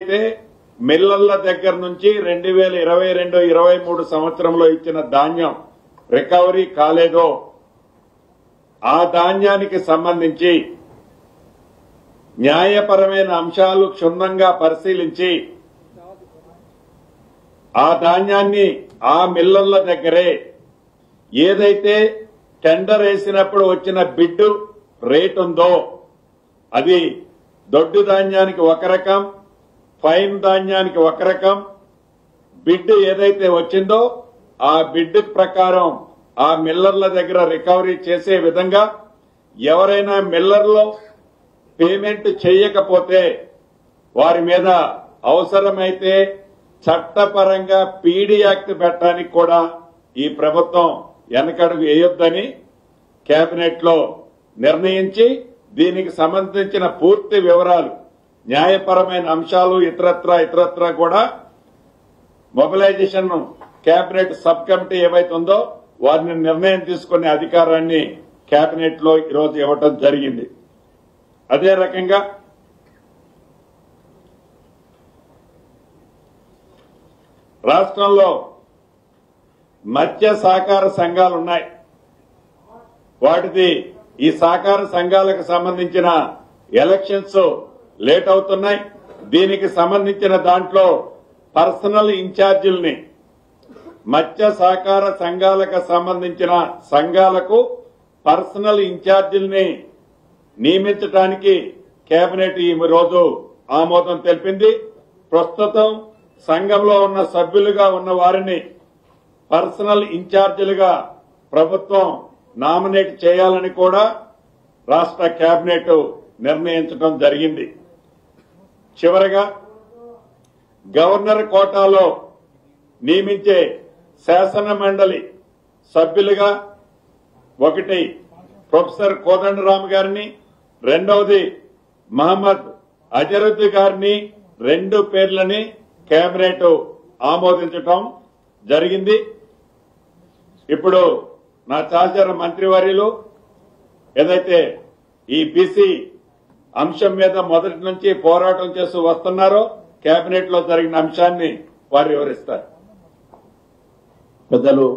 అయితే మిల్లర్ల దగ్గర నుంచి 2022-23 సంవత్సరంలో ఇచ్చిన ధాన్యం రికవరీ కాలేదో ఆ ధాన్యానికి సంబంధించి న్యాయపరమైన అంశాలు క్షుణ్ణంగా పరిశీలించి ఆ ధాన్యాన్ని ఆ మిల్లర్ల దగ్గరే ఏదైతే టెండర్ వేసినప్పుడు వచ్చిన బిడ్ రేట్ ఉందో అది దొడ్డు ధాన్యానికి ఒక రకం, ఫైన్ ధాన్యానికి ఒక రకం బిడ్ ఏదైతే వచ్చిందో ఆ బిడ్ ప్రకారం ఆ మిల్లర్ల దగ్గర రికవరీ చేసే విధంగా ఎవరైనా మిల్లర్లో పేమెంట్ చేయకపోతే వారి మీద అవసరమైతే చట్టపరంగా పీడీ యాక్ట్ పెట్టడానికి కూడా ఈ ప్రభుత్వం వెనకడుగు వేయొద్దని కేబినెట్ లో నిర్ణయించి దీనికి సంబంధించిన పూర్తి వివరాలు న్యాయపరమైన అంశాలు ఇతరత్రా కూడా మొబిలైజేషన్ కేబినెట్ సబ్ కమిటీ ఏవైతే ఉందో వారిని నిర్ణయం తీసుకునే అధికారాన్ని కేబినెట్ లో ఈరోజు ఇవ్వటం జరిగింది. అదే రకంగా రాష్ట్రంలో మత్స్య సహకార సంఘాలున్నాయి. వాటిది ఈ సహకార సంఘాలకు సంబంధించిన ఎలక్షన్స్ లేట్ అవుతున్నాయి. దీనికి సంబంధించిన దాంట్లో పర్సనల్ ఇన్ఛార్జీల్ని మత్స్య సహకార సంఘాలకు సంబంధించిన సంఘాలకు పర్సనల్ ఇన్ఛార్జీల్ని నియమించడానికి కేబినెట్ ఈ రోజు ఆమోదం తెలిపింది. ప్రస్తుతం సంఘంలో ఉన్న సభ్యులుగా ఉన్న వారిని పర్సనల్ ఇన్ఛార్జీలుగా ప్రభుత్వం నామినేట్ చేయాలని కూడా రాష్ట్ర కేబినెట్ నిర్ణయించడం జరిగింది. చివరగా గవర్నర్ కోటాలో నియమించే శాసన మండలి సభ్యులుగా ఒకటి ప్రొఫెసర్ కోదండరామ్ గారిని, రెండవది మహమ్మద్ అజరుద్దీన్ గారిని, రెండు పేర్లని కేబినెట్ ఆమోదించడం జరిగింది. ఇప్పుడు నా సహచర మంత్రివర్యులు ఏదైతే ఈ బీసీ అంశం మీద మొదటి నుంచి పోరాటం చేస్తూ వస్తున్నారో కేబినెట్ లో జరిగిన అంశాన్ని వారు వివరిస్తారు. పెద్దలు